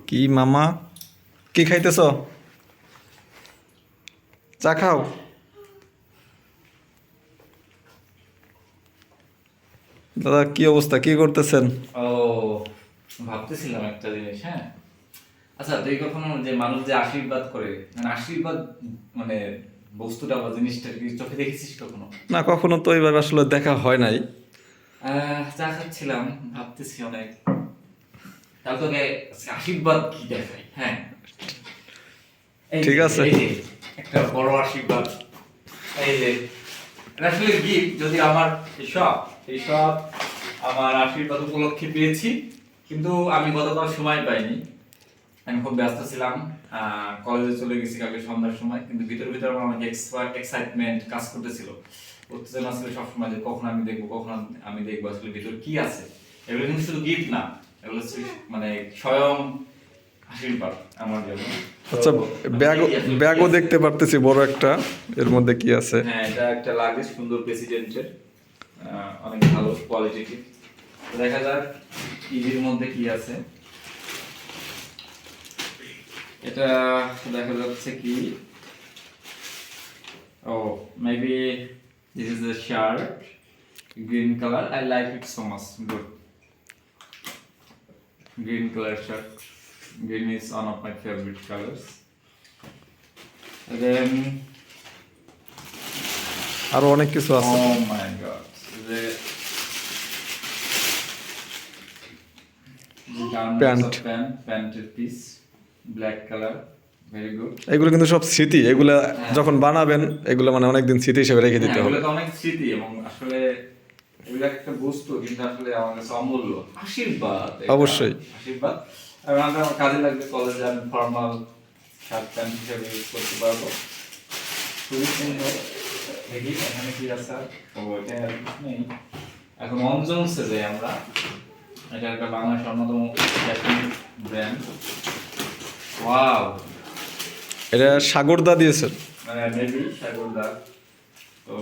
কি মামা, কি খাইতেছ? চা খাও। দাদা কি অবস্থা, কি করতেছেন? ও, ভাবতেছিলাম একটা জিনিস। হ্যাঁ, আচ্ছা, তুই কখনো যে মানুষ যে আশীর্বাদ করে, মানে আশীর্বাদ, মানে বস্তুটা বা জিনিসটা কি চোখে দেখেছিস কখনো? না, কখনো তো এইভাবে আসলে দেখা হয় নাই। চা খাচ্ছিলাম, ভাবতেছি অনেক। তাহলে তোকে আজকে আশীর্বাদ কি দেখাই। হ্যাঁ, ঠিক আছে। এই যে একটা বড় আশীর্বাদ। এই যে এটা আসলে গিফট, যদি আমার এইসব এইসব আমার আশীর্বাদ উপলক্ষে পেয়েছি, কিন্তু আমি গতকাল সময় পাইনি। আমি খুব ব্যস্ত ছিলাম, কলেজে চলে গেছি কালকে সন্ধ্যার সময়, কিন্তু ভিতর ভিতর আমার অনেক এক্সাইটমেন্ট কাজ করতেছিল। উত্তেজনা ছিল সবসময় যে কখন আমি দেখবো, কখন আমি দেখবো আসলে ভিতর কি আছে। এগুলো কিন্তু শুধু গিফট না, এগুলো হচ্ছে মানে স্বয়ং আশীর্বাদ আমার জন্য। আচ্ছা, তো ব্যাগ, দেখি আসলে কি ব্যাগও আছে। দেখতে পারতেছি বড় একটা। এর মধ্যে কি আছে? হ্যাঁ, এটা একটা লাগেজ, সুন্দর প্রেসিডেন্টের, অনেক ভালো কোয়ালিটির। দেখা যাক ইজির মধ্যে কি আছে। এটা দেখা যাচ্ছে কি, oh, maybe this is a shirt, green color. I like it so much. Good. Green color shirt. Green is one of my favorite colors. And then, আরো অনেক কিছু আছে। oh my god, the Pant. panted piece, black color, very good. এগুলো কিন্তু সব স্মৃতি, এগুলা হ্যাঁ। যখন বানাবেন এগুলো মানে অনেকদিন স্মৃতি হিসেবে রেখে হ্যাঁ, দিতে হবে। এগুলো তো অনেক স্মৃতি, এবং আসলে এগুলো একটা বস্তু, কিন্তু আসলে আমার কাছে অমূল্য আশীর্বাদ। এটা অবশ্যই। আশীর্বাদ, এবং আমার কাজে লাগবে। কলেজে আমি ফর্মাল শার্ট প্যান্ট হিসেবে ইউজ করতে পারবো। খুবই সুন্দর। দেখি এখানে কি আছে। ও, এটা আর কিছু নেই। এখন অনজনসে যাই আমরা। এটা একটা বাংলাদেশের অন্যতম ব্র্যান্ড। ওয়াও, এটা সাগরদা দিয়েছেন। মানে মেবি সাগরদা। তো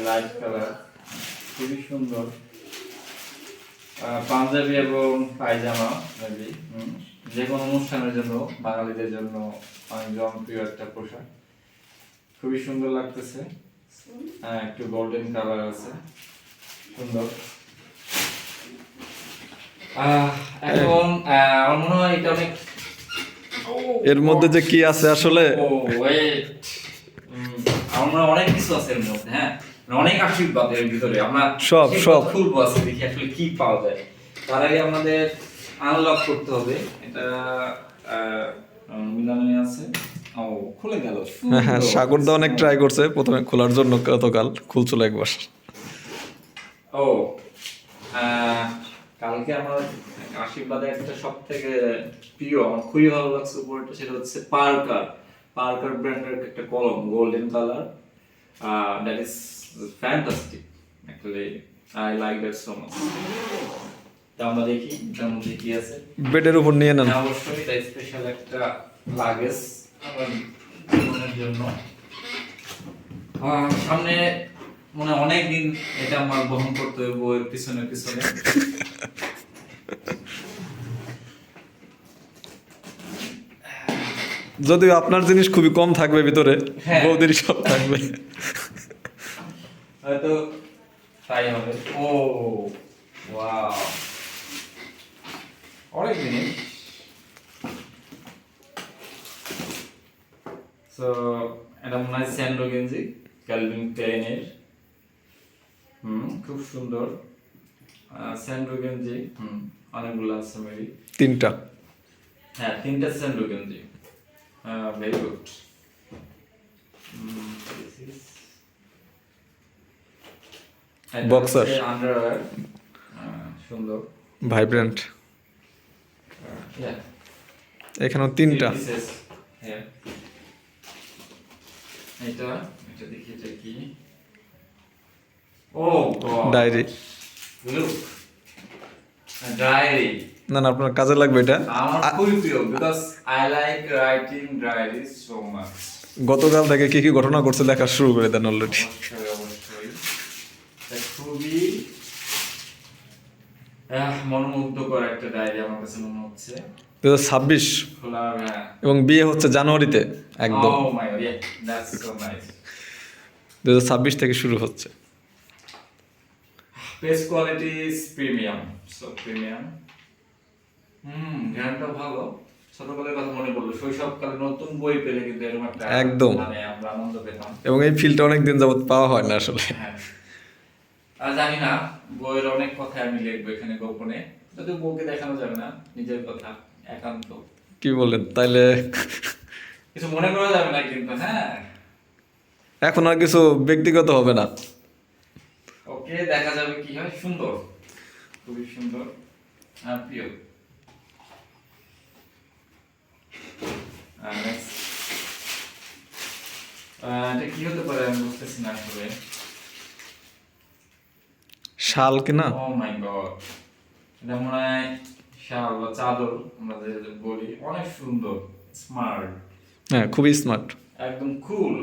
লাইট কালার, খুবই সুন্দর। পাঞ্জাবি এবং পায়জামা মেবি, যে কোনো অনুষ্ঠানের জন্য, বাঙালিদের জন্য অনেক জনপ্রিয় একটা পোশাক। খুবই সুন্দর লাগতেছে। একটু গোল্ডেন কালার আছে, সুন্দর। এখন আমার মনে হয় এটা অনেক, এর মধ্যে যে কি আছে আসলে। ও ওয়েট, আমার মনে হয় অনেক কিছু আছে এর মধ্যে। হ্যাঁ, মানে অনেক আশীর্বাদ এর ভিতরে। আমরা সব খুলবো আছে, দেখি আসলে কি পাওয়া যায়। তার আগে আমাদের আনলক করতে হবে এটা। মিলানে আছে। ও, খুলে গেল। হ্যাঁ হ্যাঁ, সাগরদা অনেক ট্রাই করছে প্রথমে খোলার জন্য, গতকাল খুলছিল একবার। ও, কালকে আমার আশীর্বাদে একটা সব থেকে প্রিয়, আমার খুবই ভালো লাগছে উপরটা, সেটা হচ্ছে পার্কার। পার্কার ব্র্যান্ডের একটা কলম, golden colour. That is fantastic actually. I like that so much. তা আমরা দেখি তার মধ্যে কি আছে। বেডের উপর নিয়ে নেন। হ্যাঁ, অবশ্যই এটা স্পেশাল একটা লাগেজ আমার জীবনের জন্য। সামনে মনে হয় অনেক দিন এটা আমার বহন করতে হবে বইয়ের পিছনে পিছনে। যদিও আপনার জিনিস খুবই কম থাকবে ভিতরে, হ্যাঁ। বৌদির সব থাকবে। হয়তো তাই হবে। ও, ওয়াও, অনেক জিনিস। সো এটা মনে হয় স্যান্ডো গেঞ্জি, ক্যালভিন ক্লাইনের। খুব সুন্দর স্যান্ডো গেঞ্জি। অনেকগুলো আছে মেবি। তিনটা। হ্যাঁ, তিনটা স্যান্ডো গেঞ্জি। Very good. Boxer. আন্ডারওয়্যার, সুন্দর। ভাইব্রেন্ট। Yeah. এখানেও তিনটা। Three pieces. Yeah. এটা এটা দেখি এটা কি। Oh God, diary. Look, diary. না না, আপনার কাজে লাগবে এটা। আমার খুবই প্রিয়, because I like writing diary so much. গতকাল থেকে কি কি ঘটনা ঘটছে লেখা শুরু করে দেন অলরেডি। অবশ্যই অবশ্যই, এটা খুবই মনোমুগ্ধকর একটা ডায়েরি আমার কাছে মনে হচ্ছে। 2026 খোলার, হ্যাঁ। এবং বিয়ে হচ্ছে জানুয়ারিতে একদম। Oh my god, yeah, that's so nice. 2026 থেকে শুরু হচ্ছে। Base quality is premium, so premium. গানটা ভালো। ছোটবেলার কথা মনে পড়লো, শৈশবকালে নতুন বই পেলে কিন্তু এরকম একটা একদম। মানে আমরা আনন্দ পেতাম। এবং এই ফিলটা অনেক দিন যাবত পাওয়া হয় না আসলে। হ্যাঁ। আর জানি না, বইয়ের অনেক কথা আমি লিখবো এখানে গোপনে, যদিও বউকে দেখানো যাবে না, নিজের কথা একান্ত। কি বলেন তাইলে? কিছু মনে করা যাবে না কিন্তু, হ্যাঁ। এখন আর কিছু ব্যক্তিগত হবে না। ওকে, দেখা যাবে কি হয়। সুন্দর, খুবই সুন্দর আর প্রিয়। next, এটা কি হতে পারে আমি বুঝতেছি না আসলে। শাল কিনা? ও মাই গড, এটা মনে হয় শাল বা চাদর আমরা যে বলি। অনেক সুন্দর, স্মার্ট, হ্যাঁ, খুবই স্মার্ট। একদম cool,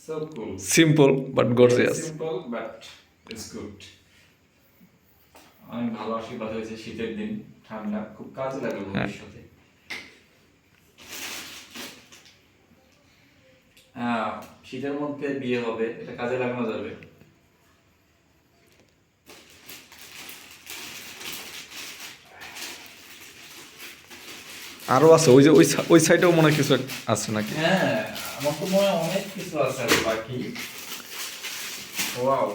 so cool. Simple but gorgeous. Simple but it's good. অনেক ভালো আশীর্বাদ হয়েছে, শীতের দিন, ঠান্ডা, খুব কাজে লাগবে ভবিষ্যতে। হ্যাঁ, শীতের মধ্যে বিয়ে হবে, এটা কাজে লাগানো যাবে। আরো আছে ওই যে ওই সাইডেও মনে হয় কিছু আছে নাকি? হ্যাঁ, আমার তো মনে হয় অনেক কিছু আছে আর বাকি। Wow,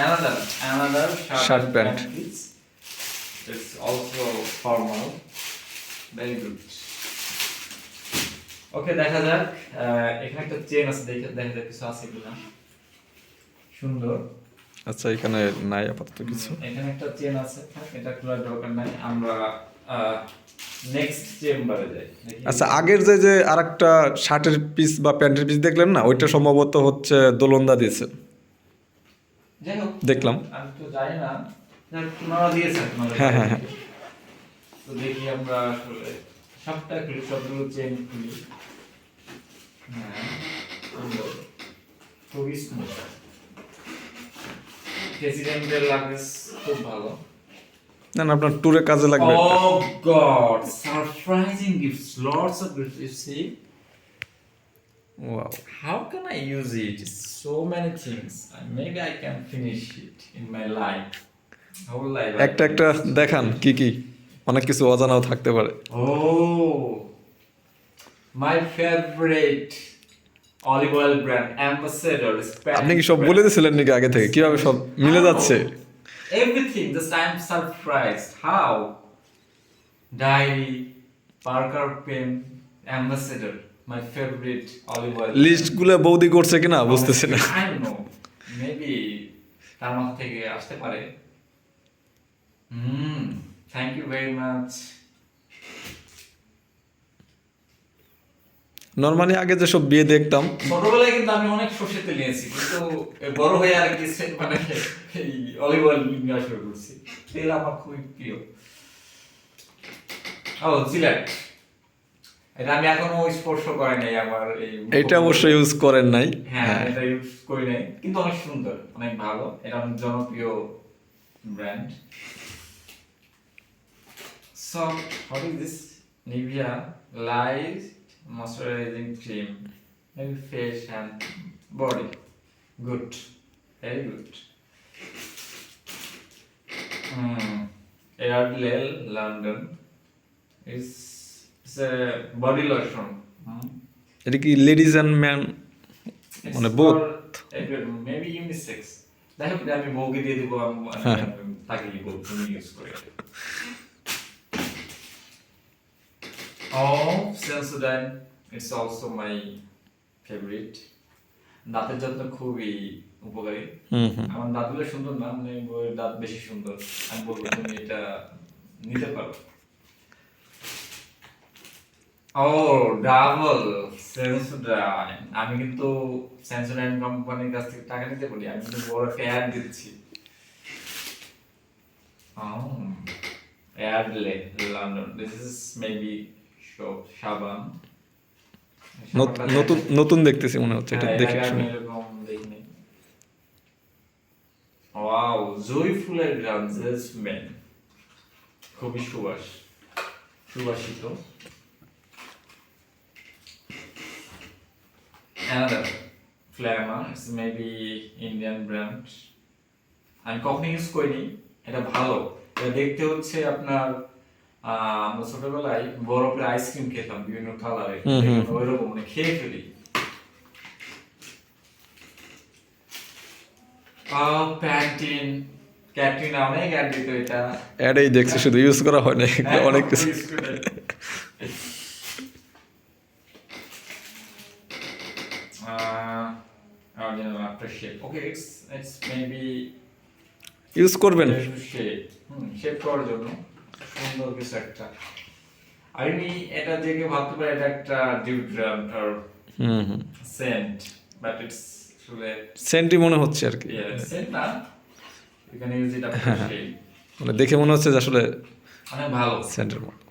another Shirt pant. piece. It's also formal, very good. ওকে, দেখা যাক। এখানে একটা চেন আছে, দেখা যাক কিছু আছে কিনা। সুন্দর। আচ্ছা, এখানে নাই আপাতত কিছু। এখানে একটা চেন আছে, এটা খোলার দরকার নাই। আমরা নেক্সট চেম্বারে যাই। আচ্ছা, আগের যে আরেকটা শার্টের পিস বা প্যান্টের পিস দেখলেন না, ওইটা সম্ভবত হচ্ছে দোলনদা দিয়েছে। যাই হোক, দেখলাম। আমি তো জানি না, তোমরা দিয়েছেন তোমাদের। হ্যাঁ, হ্যাঁ, হ্যাঁ। তো দেখি আমরা আসলে সবটা খুলি, সবগুলো চেন খুলি। হ্যাঁ, সুন্দর, খুবই স্মুথ। প্রেসিডেন্টের লাগেজ খুব ভালো। না না, আপনার ট্যুরে কাজে লাগবে এটা। Oh God, surprising gifts, lots of gifts. You see, wow. how can I use it? So many things. And maybe I can finish it in my life. Whole life. I একটা can একটা use it. দেখান কি কি, অনেক কিছু অজানাও থাকতে পারে। Oh, my favorite olive oil brand, Ambassador. আপনি কি সব বলে দিয়েছিলেন নাকি আগে থেকে? কিভাবে সব মিলে যাচ্ছে? Everything, just I'm surprised. How? Diary, Parker pen, Ambassador, my favorite olive oil. List গুলো বৌদি করছে কিনা বুঝতেছি না। I don't know. Maybe তার মাথা থেকে আসতে পারে। Thank you very much. Normally আগে যে সব বিয়ে দেখতাম, ছোটবেলায় কিন্তু আমি অনেক সর্ষের তেল নিয়েছি, কিন্তু বড় হয়ে আর কি মানে এই অলিভ অয়েল নেওয়া শুরু করছি। তেল আমার খুবই প্রিয়। ও, জিলেট, এটা আমি এখনো স্পর্শ করি নাই আমার এই। এটা অবশ্যই ইউজ করেন নাই। হ্যাঁ, এটা ইউজ করি নাই, কিন্তু অনেক সুন্দর, অনেক ভালো। এটা অনেক জনপ্রিয় brand. So, what is this? Nivea Light Moisturizing Cream. Maybe face and body. Good. Very good. Airedale London. It's a body lotion. এটা কি লেডিজ এন্ড ম্যান It's মানে বোথ? maybe unisex. যাই হোক, আমি বউকে দিয়ে দিব, হ্যাঁ। তাকে দিব, তুমি ইউজ করে। Oh, Sensodyne. It's also my favorite. দাঁতের যত্ন খুবই উপকারী। আমার দাঁতগুলো সুন্দর না, মানে বউয়ের দাঁত বেশি সুন্দর। আমি বলবো তুমি এটা নিতে পারো। ও, ডাবল Sensodyne। আমি কিন্তু Sensodyne কোম্পানির কাছ থেকে টাকা নিতে বলি, আমি কিন্তু বড় একটা অ্যাড দিচ্ছি। Airedale London. This is maybe সাবান। নতুন নতুন দেখতেছি মনে হচ্ছে এটা হ্যাঁ, দেখে এর আগে শুনে। আমি এরকম দেখিনি। ওয়াও, জুঁই ফুলের গ্রাম, জেসমিন, খুবই সুবাস। সুবাসিত। Another Flamer, it's maybe Indian brand. আমি কখনো ইউজ করিনি, এটা ভালো। এটা দেখতে হচ্ছে আপনার আমরা ছোটবেলায় বরফের আইসক্রিম খেতাম বিভিন্ন কালারের, ওইরকম মানে খেয়ে ফেলি। প্যান্টিন, ক্যাটরিনা অনেক অ্যাড দিত এটা। অ্যাডেই দেখছি, শুধু ইউজ করা হয় না অনেক কিছু। Original aftershave. Okay, it's maybe use করবেন। শেভ করার জন্য সুন্দর কিছু একটা। আমি এটা দেখে ভাবতে পারি এটা একটা ডিওড্রান্ট আর সেন্ট, বাট ইটস আসলে সেন্টই মনে হচ্ছে আর কি। সেন্ট না, you can use it after shave. মানে দেখে মনে হচ্ছে যে আসলে অনেক ভালো। সেন্টের মতো।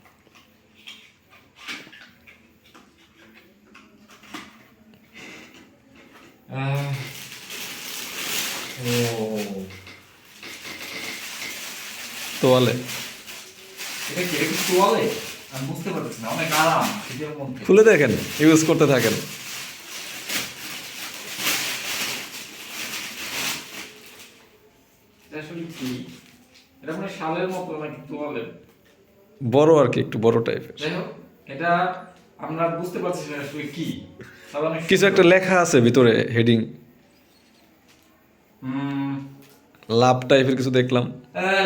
তোয়ালে এটা কি, এটা কি তোয়ালে? আমি বুঝতে পারতেছি না, অনেক আরাম শীতের মধ্যে। খুলে দেখেন, ইউজ করতে থাকেন। এটা আসলে কি? এটা মানে শালের মতো নাকি তোয়ালে? বড় আর কি, একটু বড় টাইপের। যাই হোক, এটা আমরা বুঝতে পারছি না আসলে কি। তবে অনেক কিছু একটা লেখা আছে ভিতরে, হেডিং লাভ টাইপের কিছু দেখলাম।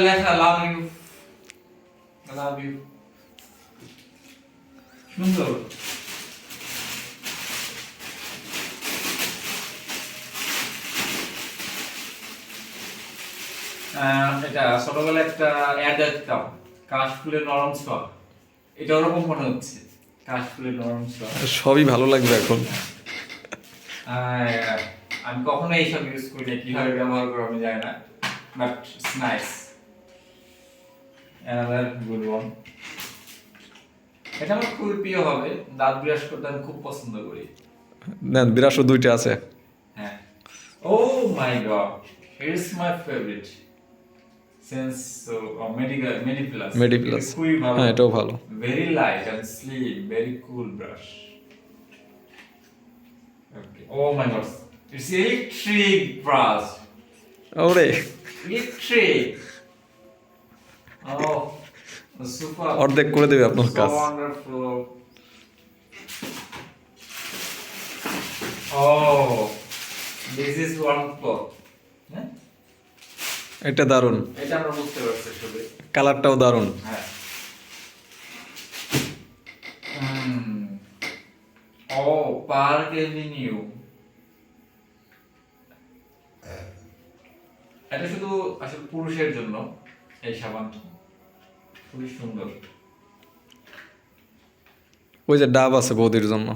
লেখা লাভ ইউ, লাভ ইউ, সুন্দর। এটা ছোটবেলায় একটা অ্যাড দেখতাম, কাশফুলের নরম ছোঁয়া। এটা ওরকম মনে হচ্ছে, কাশফুলের নরম ছোঁয়া। সবই ভালো লাগবে এখন। আমি কখনো এইসব ইউজ করি না, কিভাবে ব্যবহার করবো আমি জানি না, but it's nice. Another good one. এটা আমার খুবই প্রিয় হবে, দাঁত ব্রাশ করতে আমি খুব পছন্দ করি। নেন, বিরাশো দুইটা আছে। হ্যাঁ, oh my god, it's my favourite since Mediplus. Mediplus, খুবই ভালো। হ্যাঁ এটাও ভালো। Very light and slim, very cool brush. Okay. Oh my god. It's electric brush. ওরে, Electric. Oh, super. অর্ধেক করে দেবে আপনার So কাজ। wonderful. Oh, this is one cloth. হ্যাঁ? এটা দারুন, এটা আমরা বুঝতে পারছি আসলে। কালারটাও দারুন। হ্যাঁ। Oh, Park Avenue. এটা শুধু আসলে পুরুষের জন্য এই সাবানটা, খুবই সুন্দর। ওই যে ডাব আছে বৌদির জন্য,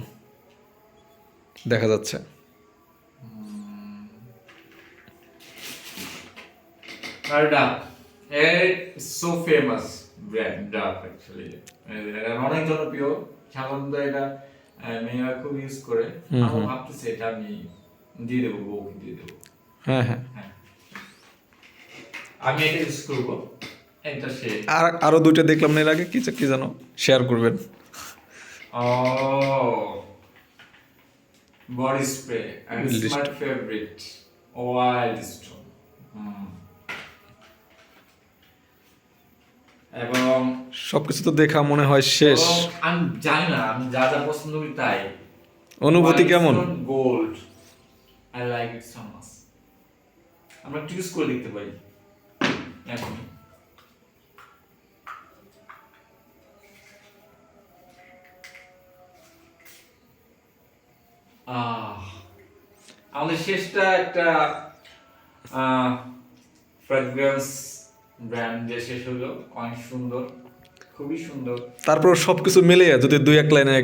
দেখা যাচ্ছে। আর ডাব, সো ফেমাস ব্র্যান্ড ডাব অ্যাকচুয়ালি। এটা অনেক জনপ্রিয় সাবান, তো এটা মেয়েরা খুব ইউজ করে। আমি ভাবতেছি এটা আমি দিয়ে দেবো, বউকে দিয়ে দেবো। হ্যাঁ হ্যাঁ, হ্যাঁ, আমি এটা ইউজ করবো। এটা সে আর আরো দুইটা দেখলাম না এর আগে, কি কি জানো, শেয়ার করবেন। Body spray and it's my favorite, Wild Stone. এবং সবকিছু তো দেখা মনে হয় শেষ। আমি জানি না, আমি যা যা পছন্দ করি তাই। অনুভূতি কেমন? Gold, I like it so much. আমরা ইউজ করে দেখতে পারি এখন। আমাদের শেষটা একটা ফ্র্যাগ্রেন্স ব্র্যান্ড দিয়ে শেষ হলো, অনেক সুন্দর, খুবই সুন্দর। তারপর সবকিছু মিলিয়ে যদি দুই এক লাইনে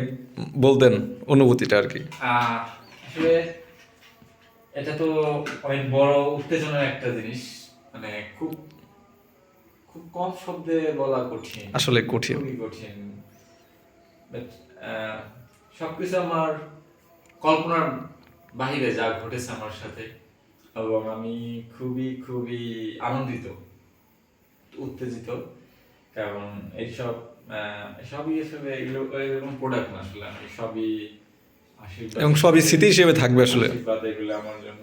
বলতেন অনুভূতিটা আর কি। আসলে এটা তো অনেক বড় উত্তেজনার একটা জিনিস, মানে খুব খুব কম শব্দে বলা কঠিন, আসলে কঠিন, খুবই কঠিন। বাট সবকিছু আমার কল্পনার বাহিরে যা ঘটেছে আমার সাথে, এবং আমি খুবই খুবই আনন্দিত, উত্তেজিত। কারণ এইসব সবই আসলে এগুলো এরকম প্রোডাক্ট না আসলে, আমি সবই আশীর্বাদ এবং সবই স্মৃতি হিসেবে থাকবে আসলে। আশীর্বাদ এগুলো আমার জন্য